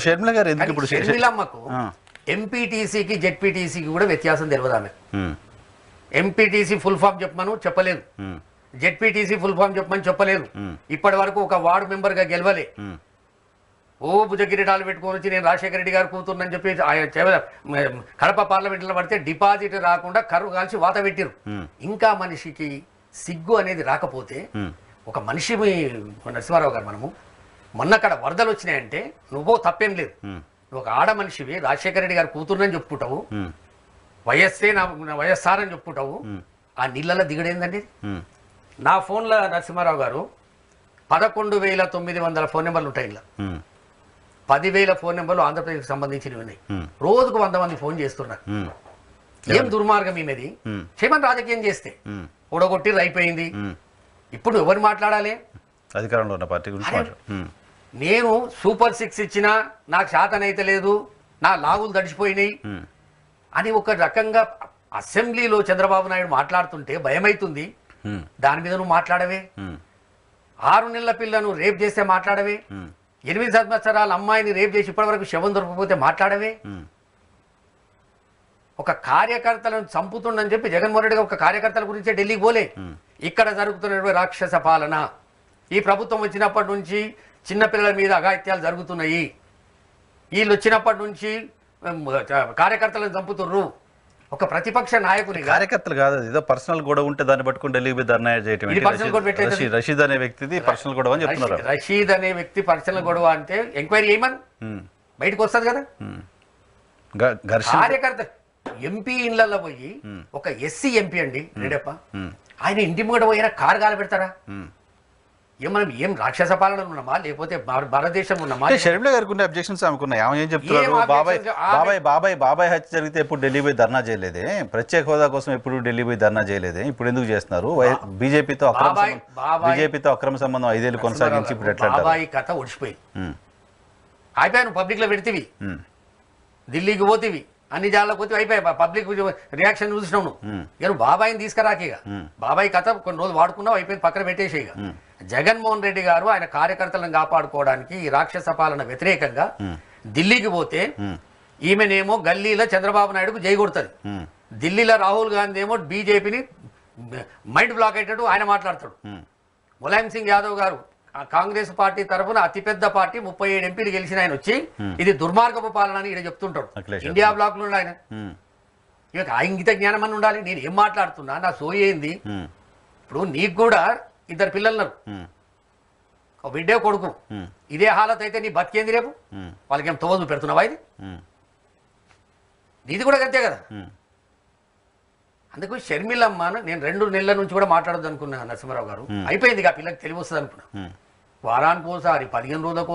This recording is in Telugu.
షర్మిల గారు ఎందుకు ఇప్పుడు షర్మిలమ్మకు ఎంపీటీసీకి జెడ్పీటీసీకి కూడా వ్యత్యాసం తెలియదు ఆమె. ఎంపీటీసీ ఫుల్ ఫామ్ చెప్పమను చెప్పలేదు, జెడ్పీటీసీ ఫుల్ ఫామ్ చెప్పమని చెప్పలేదు. ఇప్పటి వరకు ఒక వార్డు మెంబర్ గా గెలవలే. ఓ భుజకిరీటాలు పెట్టుకొని వచ్చి నేను రాజశేఖర రెడ్డి గారు కూతురునని చెప్పి కడప పార్లమెంట్లో పడితే డిపాజిట్ రాకుండా కరువు కాల్చి వాత పెట్టిరు. ఇంకా మనిషికి సిగ్గు అనేది రాకపోతే ఒక మనిషి నరసింహారావు గారు, మనము మొన్న అక్కడ వరదలు వచ్చినాయంటే నువ్వు తప్పేం లేదు, నువ్వు ఒక ఆడ మనిషివి రాజశేఖర రెడ్డి గారు కూతురునని చెప్పుకుంటావు, వైఎస్ఆర్ అని చెప్పుకుంటావు, ఆ నీళ్ళలో దిగడేందండి. నా ఫోన్లో నరసింహారావు గారు 11,900 ఫోన్ నెంబర్లు ఉంటాయి. ఇలా 10,000 ఫోన్ నెంబర్లు ఆంధ్రప్రదేశ్కి సంబంధించినవి ఉన్నాయి. రోజుకు 100 మంది ఫోన్ చేస్తున్నారు. ఏం దుర్మార్గం ఈమెది. చేయమని రాజకీయం చేస్తే ఓడగొట్టి అయిపోయింది. ఇప్పుడు ఎవరు మాట్లాడాలి? అధికారంలో ఉన్న పార్టీ గురించి. నేను సూపర్ 6 ఇచ్చినా నాకు శాతనైతే లేదు, నా లాగులు తడిచిపోయినాయి అని ఒక రకంగా అసెంబ్లీలో చంద్రబాబు నాయుడు మాట్లాడుతుంటే భయమైతుంది. దాని మీద నువ్వు మాట్లాడవే. 6 నెలల పిల్లను రేప్ చేస్తే మాట్లాడవే. 8 సంవత్సరాల అమ్మాయిని రేప్ చేసి ఇప్పటివరకు శవం దొరకకపోతే మాట్లాడవే. ఒక కార్యకర్తలను చంపుతుండని చెప్పి జగన్మోహన్ రెడ్డి గారు ఒక కార్యకర్తల గురించే ఢిల్లీకి పోలే. ఇక్కడ జరుగుతున్నటువంటి రాక్షస పాలన, ఈ ప్రభుత్వం వచ్చినప్పటి నుంచి చిన్నపిల్లల మీద అఘాయిత్యాలు జరుగుతున్నాయి, వీళ్ళు వచ్చినప్పటి నుంచి కార్యకర్తలను చంపుతుర్రు. ఒక ప్రతిపక్ష నాయకుని కార్యకర్తలు కాదు, ఏదో పర్సనల్ గొడవ ఉంటే దాన్ని పట్టుకుని ఢిల్లీకి పోయి ధర్నా చేయటం. రషీద్ అనే వ్యక్తిది పర్సనల్ గొడవ అని చెప్తున్నారు. రషీద్ అనే వ్యక్తి పర్సనల్ గొడవ అంటే ఎంక్వైరీ చేయమని బయటకు వస్తుంది కదా. కార్యకర్త ఎంపీ ఇళ్లలో పోయి ఒక ఎస్సీ ఎంపీ అండి రెడ్డప్ప, ఆయన ఇంటి ముంగట పోయినా కారు గాలి పెడతారా? మనం ఏం రాక్షస పాలన ఉన్నామా లేకపోతే భారతదేశం ఉన్నామా? షర్మిల గారికి ఉండే అబ్జెక్షన్స్ ఆమెకున్నాయి. ఆమె ఏం చెప్తున్నారు? బాబాయ్ హత్య జరిగితే ఎప్పుడు ఢిల్లీ పోయి ధర్నా చేయలేదే, ప్రత్యేక హోదా కోసం ఎప్పుడు ఢిల్లీ పోయి ధర్నా చేయలేదే, ఇప్పుడు ఎందుకు చేస్తున్నారు? బీజేపీతో అక్రమ సంబంధం 5 ఏళ్ళు కొనసాగించి ఇప్పుడు ఎట్లా? బాబాయి కథ ఒడిచిపోయింది. అయిపోయాను, పబ్లిక్ లో పెడితేవి, ఢిల్లీకి పోతేవి, అన్ని జాలకు పోతే అయిపోయాయి. పబ్లిక్ రియాక్షన్ చూసినావు నువ్వు. ఇక బాబాయిని తీసుకురాకిగా బాబాయ్ కథ కొన్ని రోజులు వాడుకున్నావు, అయిపోయింది, పక్కన పెట్టేసేగా. జగన్మోహన్ రెడ్డి గారు ఆయన కార్యకర్తలను కాపాడుకోవడానికి ఈ రాక్షస పాలన వ్యతిరేకంగా ఢిల్లీకి పోతే ఈమెనేమో గల్లీలో చంద్రబాబు నాయుడుకు జై కొడుతుంది, ఢిల్లీలో రాహుల్ గాంధీ ఏమో బీజేపీని మైండ్ బ్లాక్ అయ్యేటట్టు ఆయన మాట్లాడతాడు. ములాయం సింగ్ యాదవ్ గారు కాంగ్రెస్ పార్టీ తరఫున అతిపెద్ద పార్టీ 37 ఎంపీలు గెలిచిన ఆయన వచ్చి ఇది దుర్మార్గపు పాలన అని ఈయన చెప్తుంటాడు. ఇండియా బ్లాక్ లో ఆయన ఇక ఇంగిత జ్ఞానం అని ఉండాలి. నేను ఏం మాట్లాడుతున్నా, నా సోయేంది. ఇప్పుడు నీకు కూడా 2 పిల్లలున్నారు, ఒక బిడ్డే కొడుకు. ఇదే హాలత్ అయితే నీ బతికేంది రేపు? వాళ్ళకేం తోవదు పెడుతున్నావా? ఇది నీది కూడా అంతే కదా. అందుకు షర్మిలమ్మను నేను 2 నెలల నుంచి కూడా మాట్లాడద్దు అనుకున్నా నరసింహారావు గారు. అయిపోయింది, ఆ పిల్లకి తెలివి వస్తుంది అనుకున్నా. వారానికి ఒకసారి 15 రోజులకు